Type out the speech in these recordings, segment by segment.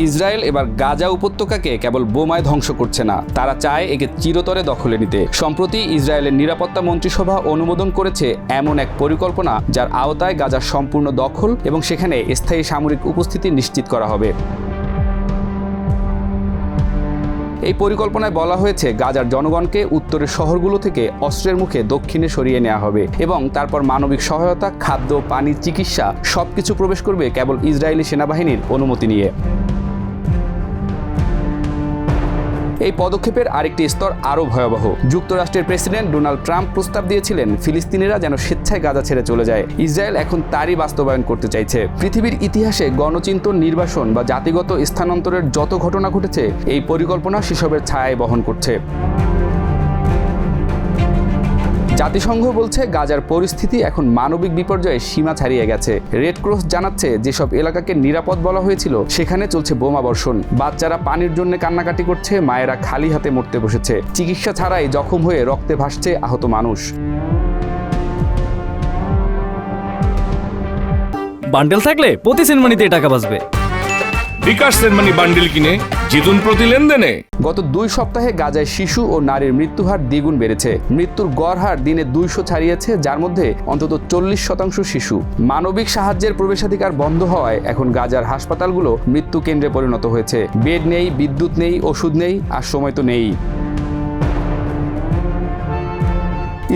Israel এবার গাজা উপত্যকাকে কেবল বোমায় ধ্বংস করছে না, তারা চায় একে চিরতরে দখলে নিতে। সম্প্রতি ইসরায়েলের নিরাপত্তা মন্ত্রিসভা অনুমোদন করেছে এমন এক পরিকল্পনা যার আওতায় গাজার সম্পূর্ণ দখল এবং সেখানে স্থায়ী সামরিক উপস্থিতি নিশ্চিত করা হবে। এই পরিকল্পনায় বলা হয়েছে গাজার জনগণকে উত্তরের শহরগুলো থেকে অস্ত্রের মুখে দক্ষিণে সরিয়ে নেওয়া হবে এবং তারপর মানবিক সহায়তা, খাদ্য, পানি, চিকিৎসা সবকিছু প্রবেশ করবে কেবল ইসরায়েলি সেনাবাহিনীর অনুমতি নিয়ে। এই পদক্ষেপের আরেকটি স্তর আরও ভয়াবহ। যুক্তরাষ্ট্রের প্রেসিডেন্ট ডোনাল্ড ট্রাম্প প্রস্তাব দিয়েছিলেন ফিলিস্তিনিরা যেন স্বেচ্ছায় গাজা ছেড়ে চলে যায়। ইসরায়েল এখন তারই বাস্তবায়ন করতে চাইছে। পৃথিবীর ইতিহাসে গণচিন্তন, নির্বাসন বা জাতিগত স্থানান্তরের যত ঘটনা ঘটেছে এই পরিকল্পনা সেসবের ছায়ায় বহন করছে। জাতিসংঘ বলছে গাজার পরিস্থিতি এখন মানবিক বিপর্যয়ের সীমা ছাড়িয়ে গেছে। রেড ক্রস জানাচ্ছে যেসব এলাকাকে নিরাপদ বলা হয়েছিল সেখানে চলছে বোমাবর্ষণ, বাচ্চারা পানির জন্য কান্নাকাটি করছে, মায়েরা খালি হাতে মরতে বসেছে, চিকিৎসা ছাড়াই জখম হয়ে রক্তে ভাসছে আহত মানুষ। বান্ডেল থাকলে প্রতি সেনমানিতে টাকা বাঁচবে। বিকাশ সেনমানি বান্ডেল কিনে জিতুন প্রতি লেনদেনে। গত 2 সপ্তাহে গাজায় শিশু ও নারীর মৃত্যুহার দ্বিগুণ বেড়েছে। মৃত্যুর গড় হার দিনে 200 ছাড়িয়েছে, যার মধ্যে অন্তত 40% শিশু। মানবিক সাহায্যের প্রবেশাধিকার বন্ধ হওয়ায় এখন গাজার হাসপাতালগুলো মৃত্যু কেন্দ্রে পরিণত হয়েছে। বেড নেই, বিদ্যুৎ নেই, ওষুধ নেই, আর সময় তো নেই।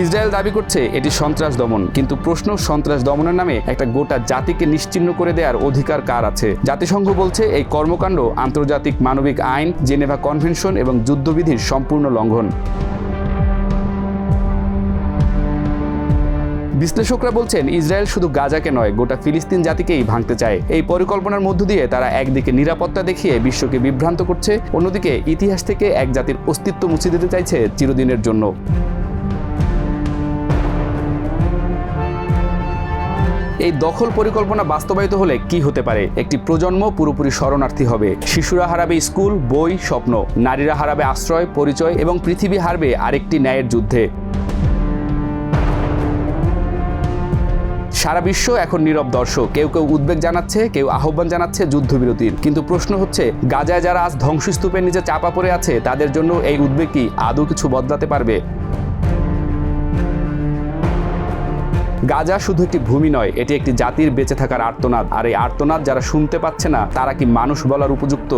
ইসরায়েল দাবি করছে এটি সন্ত্রাস দমন, কিন্তু প্রশ্ন, সন্ত্রাস দমনের নামে একটা গোটা জাতিকে নিশ্চিহ্ন করে দেওয়ার অধিকার কার আছে? জাতিসংঘ বলছে এই কর্মকাণ্ড আন্তর্জাতিক মানবিক আইন, জেনেভা কনভেনশন এবং যুদ্ধবিধির সম্পূর্ণ লঙ্ঘন। বিশ্লেষকরা বলছেন ইসরায়েল শুধু গাজাকে নয়, গোটা ফিলিস্তিন জাতিকেই ভাঙতে চায়। এই পরিকল্পনার মধ্য দিয়ে তারা একদিকে নিরাপত্তা দেখিয়ে বিশ্বকে বিভ্রান্ত করছে, অন্যদিকে ইতিহাস থেকে এক জাতির অস্তিত্ব মুছে দিতে চাইছে চিরদিনের জন্য। এই দখল পরিকল্পনা বাস্তবায়িত হলে কি হতে পারে? একটি প্রজন্ম পুরোপুরি শরণার্থী হবে। শিশুরা হারাবে স্কুল, বই, স্বপ্ন। নারীরা হারাবে আশ্রয়, পরিচয় এবং পৃথিবী হারবে আরেকটি ন্যায়ের যুদ্ধে। সারা বিশ্ব এখন নীরব দর্শক। কেউ কেউ উদ্বেগ জানাচ্ছে, কেউ আহ্বান জানাচ্ছে যুদ্ধবিরতির। কিন্তু প্রশ্ন হচ্ছে, গাজায় যারা আজ ধ্বংসস্তূপের নিচে চাপা পড়ে আছে তাদের জন্য এই উদ্বেগ কি আদৌ কিছু বদলাতে পারবে? গাজা শুধু একটি ভূমি নয়, এটি একটি জাতির বেঁচে থাকার আর্তনাদ। আর এই আর্তনাদ যারা শুনতে পাচ্ছে না তারা কি মানুষ বলার উপযুক্ত?